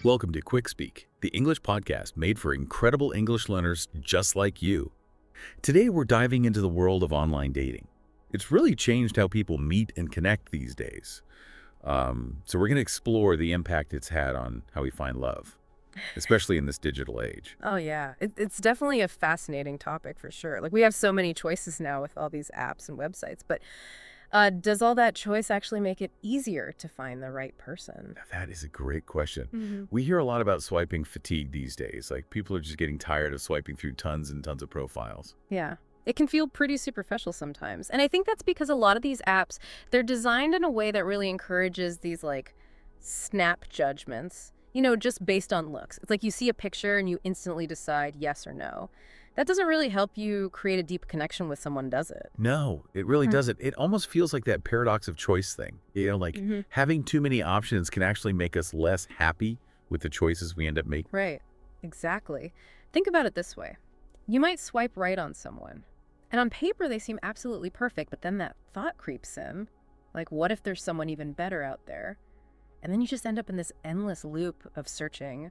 Welcome to QuickSpeak, the English podcast made for incredible English learners just like you. Today we're diving into the world of online dating. It's really changed how people meet and connect these days. So we're going to explore the impact it's had on how we find love, especially in this digital age. Oh, yeah. It's definitely a fascinating topic for sure. Like, we have so many choices now with all these apps and websites, but does all that choice actually make it easier to find the right person? Now, that is a great question. Hmm. We hear a lot about swiping fatigue these days. Like people are just getting tired of swiping through tons and tons of profiles. Yeah. It can feel pretty superficial sometimes. And I think that's because a lot of these apps, they're designed in a way that really encourages these, like, snap judgments, just based on looks. It's like you see a picture and you instantly decide yes or no. That doesn't really help you create a deep connection with someone, does it? No, it really doesn't. It almost feels like that paradox of choice thing. Like having too many options can actually make us less happy with the choices we end up making. Right. Exactly. Think about it this way. You might swipe right on someone, and on paper they seem absolutely perfect, but then that thought creeps in. Like, what if there's someone even better out there? And then you just end up in this endless loop of searching,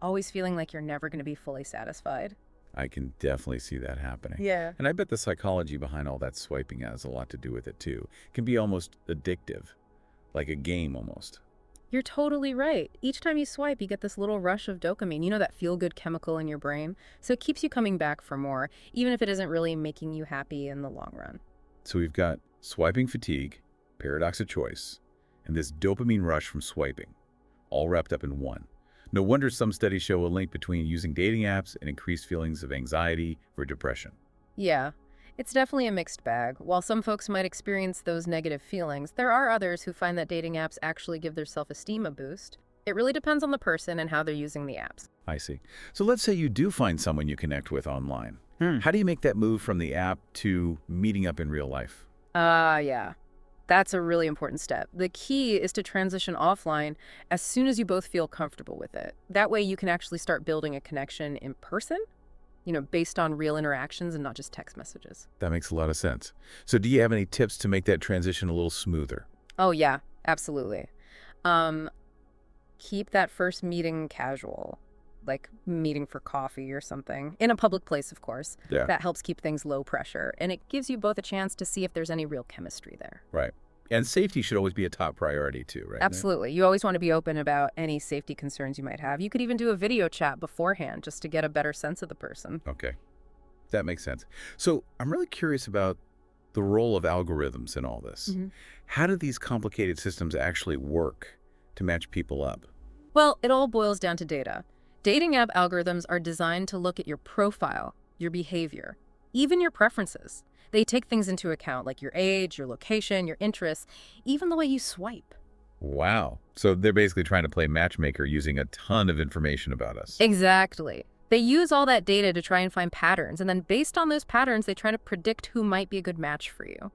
always feeling like you're never going to be fully satisfied. I can definitely see that happening. Yeah. And I bet the psychology behind all that swiping has a lot to do with it too. It can be almost addictive, like a game almost. You're totally right. Each time you swipe, you get this little rush of dopamine, that feel-good chemical in your brain. So it keeps you coming back for more, even if it isn't really making you happy in the long run. So we've got swiping fatigue, paradox of choice, and this dopamine rush from swiping, all wrapped up in one. No wonder some studies show a link between using dating apps and increased feelings of anxiety or depression. Yeah, it's definitely a mixed bag. While some folks might experience those negative feelings, there are others who find that dating apps actually give their self-esteem a boost. It really depends on the person and how they're using the apps. I see. So let's say you do find someone you connect with online. How do you make that move from the app to meeting up in real life? Yeah. That's a really important step. The key is to transition offline as soon as you both feel comfortable with it. That way you can actually start building a connection in person, based on real interactions and not just text messages. That makes a lot of sense. So do you have any tips to make that transition a little smoother? Oh, yeah, absolutely. Keep that first meeting casual, like meeting for coffee or something, in a public place, of course. Yeah. That helps keep things low pressure, and it gives you both a chance to see if there's any real chemistry there. Right. And safety should always be a top priority too, right? Absolutely. You always want to be open about any safety concerns you might have. You could even do a video chat beforehand just to get a better sense of the person. Okay. That makes sense. So I'm really curious about the role of algorithms in all this. How do these complicated systems actually work to match people up? Well, it all boils down to data. Dating app algorithms are designed to look at your profile, your behavior, even your preferences. They take things into account like your age, your location, your interests, even the way you swipe. Wow. So they're basically trying to play matchmaker using a ton of information about us. Exactly. They use all that data to try and find patterns, and then based on those patterns, they try to predict who might be a good match for you.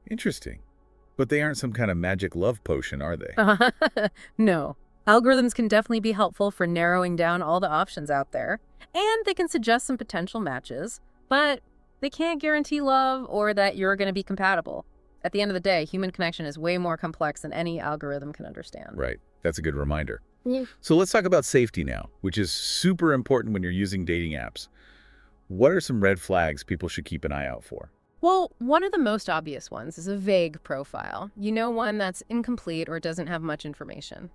Interesting. But they aren't some kind of magic love potion, are they? No. Algorithms can definitely be helpful for narrowing down all the options out there, and they can suggest some potential matches, but they can't guarantee love or that you're going to be compatible. At the end of the day, human connection is way more complex than any algorithm can understand. Right. That's a good reminder. Yeah. So let's talk about safety now, which is super important when you're using dating apps. What are some red flags people should keep an eye out for? Well, one of the most obvious ones is a vague profile. One that's incomplete or doesn't have much information.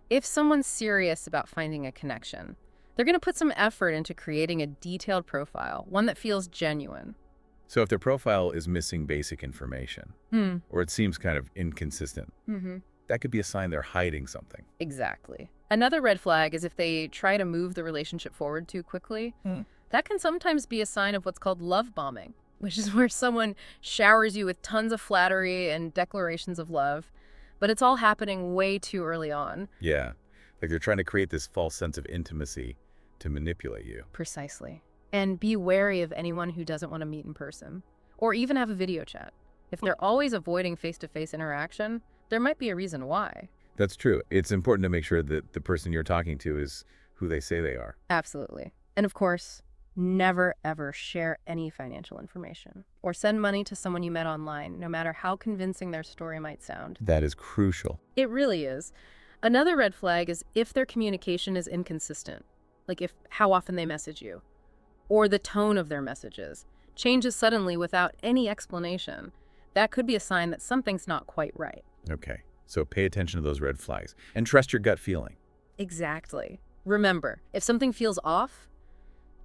If someone's serious about finding a connection, they're going to put some effort into creating a detailed profile, one that feels genuine. So if their profile is missing basic information, or it seems kind of inconsistent, that could be a sign they're hiding something. Exactly. Another red flag is if they try to move the relationship forward too quickly. That can sometimes be a sign of what's called love bombing, which is where someone showers you with tons of flattery and declarations of love, but it's all happening way too early on. Yeah. Like they're trying to create this false sense of intimacy to manipulate you. Precisely. And be wary of anyone who doesn't want to meet in person or even have a video chat. If they're always avoiding face-to-face interaction, there might be a reason why. That's true. It's important to make sure that the person you're talking to is who they say they are. Absolutely. And of course, never ever share any financial information or send money to someone you met online, no matter how convincing their story might sound. That is crucial. It really is. Another red flag is if their communication is inconsistent, like if how often they message you, or the tone of their messages changes suddenly without any explanation. That could be a sign that something's not quite right. Okay, so pay attention to those red flags and trust your gut feeling. Exactly. Remember, if something feels off,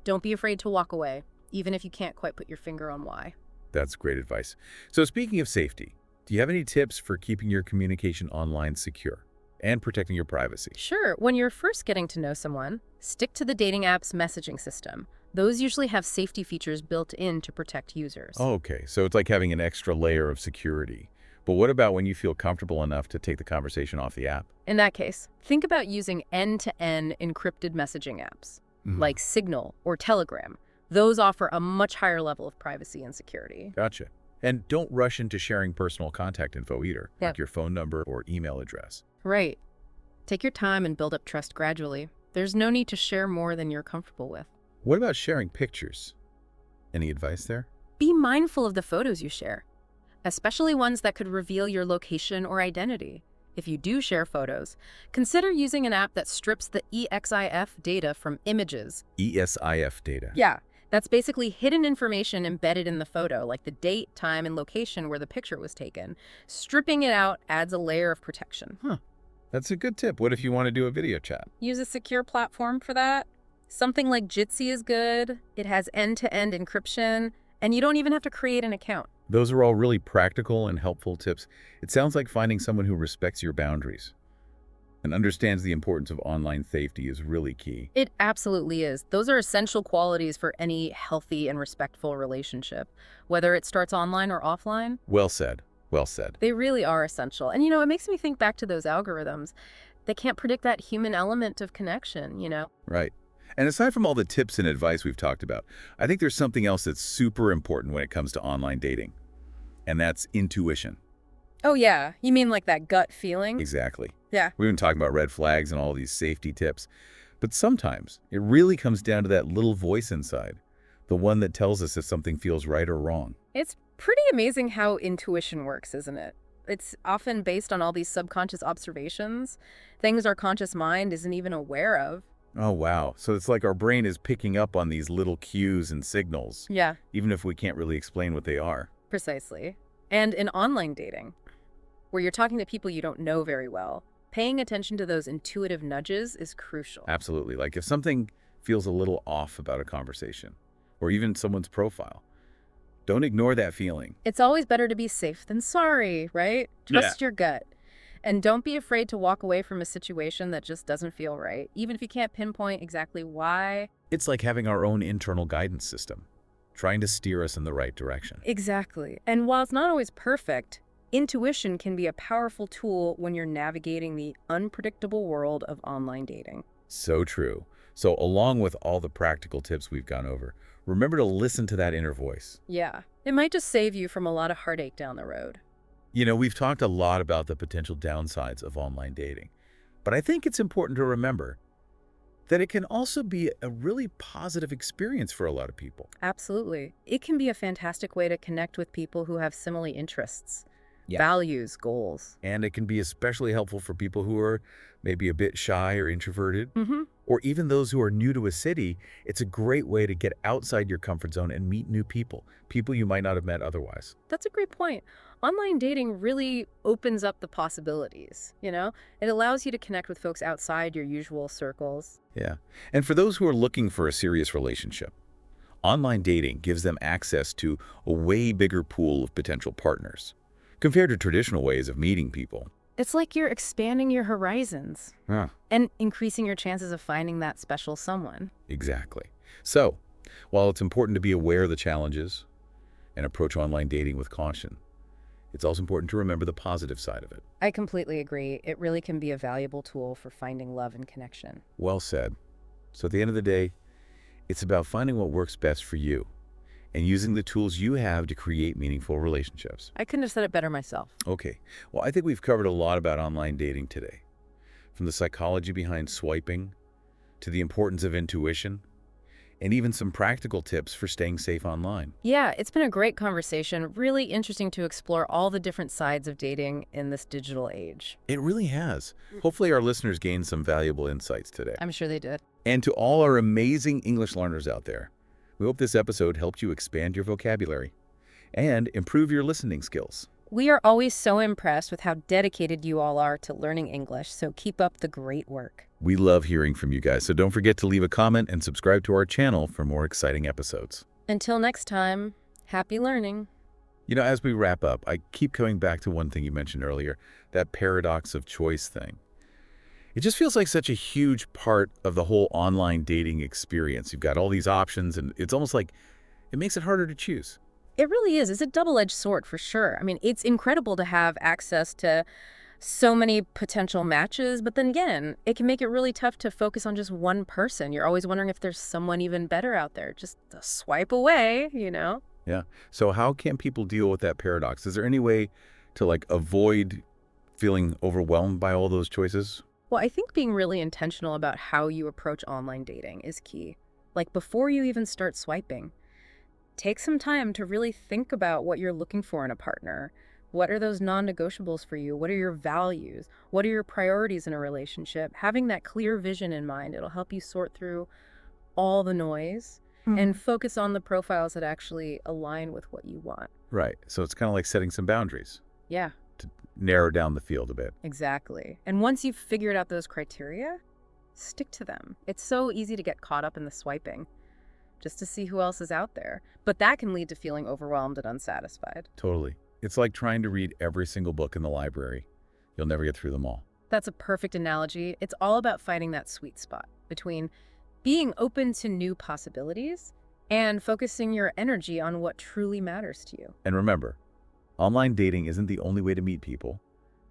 don't be afraid to walk away, even if you can't quite put your finger on why. That's great advice. So speaking of safety, do you have any tips for keeping your communication online secure and protecting your privacy? Sure, when you're first getting to know someone, stick to the dating app's messaging system. Those usually have safety features built in to protect users. Oh, okay, so it's like having an extra layer of security. But what about when you feel comfortable enough to take the conversation off the app? In that case, think about using end-to-end encrypted messaging apps, like Signal or Telegram. Those offer a much higher level of privacy and security. Gotcha. And don't rush into sharing personal contact info either, Yeah. like your phone number or email address. Right. Take your time and build up trust gradually. There's no need to share more than you're comfortable with. What about sharing pictures? Any advice there? Be mindful of the photos you share, especially ones that could reveal your location or identity. If you do share photos, consider using an app that strips the EXIF data from images. ESIF data. Yeah, that's basically hidden information embedded in the photo, like the date, time, and location where the picture was taken. Stripping it out adds a layer of protection. That's a good tip. What if you want to do a video chat? Use a secure platform for that. Something like Jitsi is good. It has end-to-end encryption, and you don't even have to create an account. Those are all really practical and helpful tips. It sounds like finding someone who respects your boundaries and understands the importance of online safety is really key. It absolutely is. Those are essential qualities for any healthy and respectful relationship, whether it starts online or offline. Well said. Well said. They really are essential. And, it makes me think back to those algorithms. They can't predict that human element of connection. Right. And aside from all the tips and advice we've talked about, I think there's something else that's super important when it comes to online dating, and that's intuition. Oh, yeah. You mean like that gut feeling? Exactly. Yeah. We've been talking about red flags and all these safety tips, but sometimes it really comes down to that little voice inside, the one that tells us if something feels right or wrong. It's pretty amazing how intuition works, isn't it? It's often based on all these subconscious observations, things our conscious mind isn't even aware of. Oh, wow. So it's like our brain is picking up on these little cues and signals, Yeah, even if we can't really explain what they are. precisely. And in online dating, where you're talking to people you don't know very well, paying attention to those intuitive nudges is crucial. Absolutely. Like if something feels a little off about a conversation or even someone's profile, don't ignore that feeling. It's always better to be safe than sorry, right? Trust your gut. And don't be afraid to walk away from a situation that just doesn't feel right, even if you can't pinpoint exactly why. It's like having our own internal guidance system, trying to steer us in the right direction. Exactly. And while it's not always perfect, intuition can be a powerful tool when you're navigating the unpredictable world of online dating. So true. So along with all the practical tips we've gone over, remember to listen to that inner voice. Yeah, it might just save you from a lot of heartache down the road. We've talked a lot about the potential downsides of online dating, but I think it's important to remember that it can also be a really positive experience for a lot of people. Absolutely. It can be a fantastic way to connect with people who have similar interests, values, goals. And it can be especially helpful for people who are maybe a bit shy or introverted, Mm-hmm. or even those who are new to a city. It's a great way to get outside your comfort zone and meet new people you might not have met otherwise. That's a great point. Online dating really opens up the possibilities, It allows you to connect with folks outside your usual circles. Yeah. And for those who are looking for a serious relationship, online dating gives them access to a way bigger pool of potential partners compared to traditional ways of meeting people. It's like you're expanding your horizons Yeah, and increasing your chances of finding that special someone. exactly. So, while it's important to be aware of the challenges and approach online dating with caution, it's also important to remember the positive side of it. I completely agree. It really can be a valuable tool for finding love and connection. Well said. So at the end of the day, it's about finding what works best for you and using the tools you have to create meaningful relationships. I couldn't have said it better myself. Okay, well, I think we've covered a lot about online dating today. From the psychology behind swiping to the importance of intuition and even some practical tips for staying safe online. Yeah, it's been a great conversation. Really interesting to explore all the different sides of dating in this digital age. It really has. Hopefully our listeners gained some valuable insights today. I'm sure they did. And to all our amazing English learners out there, we hope this episode helped you expand your vocabulary and improve your listening skills. We are always so impressed with how dedicated you all are to learning English, so keep up the great work. We love hearing from you guys, so don't forget to leave a comment and subscribe to our channel for more exciting episodes. Until next time, happy learning. You know, as we wrap up, I keep coming back to one thing you mentioned earlier, that paradox of choice thing. It just feels like such a huge part of the whole online dating experience. You've got all these options, and it's almost like it makes it harder to choose. It really is. It's a double-edged sword for sure. I mean, it's incredible to have access to so many potential matches, but then again, it can make it really tough to focus on just one person. You're always wondering if there's someone even better out there, just a swipe away, you know? Yeah. So how can people deal with that paradox? Is there any way to avoid feeling overwhelmed by all those choices? Well, I think being really intentional about how you approach online dating is key. Like before you even start swiping, take some time to really think about what you're looking for in a partner. What are those non-negotiables for you? What are your values? What are your priorities in a relationship? Having that clear vision in mind, it'll help you sort through all the noise and focus on the profiles that actually align with what you want. Right. So it's kind of like setting some boundaries Yeah, to narrow down the field a bit. exactly. And once you've figured out those criteria, stick to them. It's so easy to get caught up in the swiping just to see who else is out there. But that can lead to feeling overwhelmed and unsatisfied. Totally. It's like trying to read every single book in the library. You'll never get through them all. That's a perfect analogy. It's all about finding that sweet spot between being open to new possibilities and focusing your energy on what truly matters to you. And remember, online dating isn't the only way to meet people.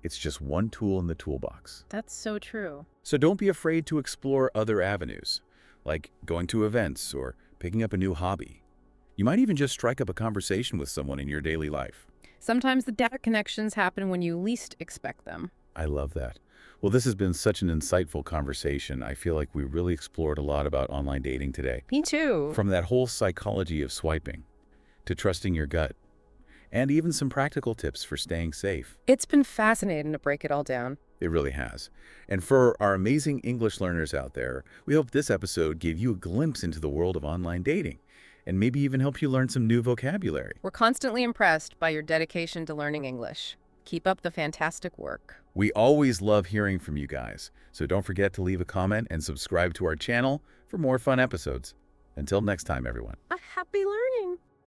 It's just one tool in the toolbox. That's so true. So don't be afraid to explore other avenues, like going to events or picking up a new hobby. You might even just strike up a conversation with someone in your daily life. Sometimes the data connections happen when you least expect them. I love that. Well, this has been such an insightful conversation. I feel like we really explored a lot about online dating today. Me too. From that whole psychology of swiping to trusting your gut, and even some practical tips for staying safe. It's been fascinating to break it all down. It really has. And for our amazing English learners out there, we hope this episode gave you a glimpse into the world of online dating and maybe even help you learn some new vocabulary. We're constantly impressed by your dedication to learning English. Keep up the fantastic work. We always love hearing from you guys, so don't forget to leave a comment and subscribe to our channel for more fun episodes. Until next time, everyone. A happy learning!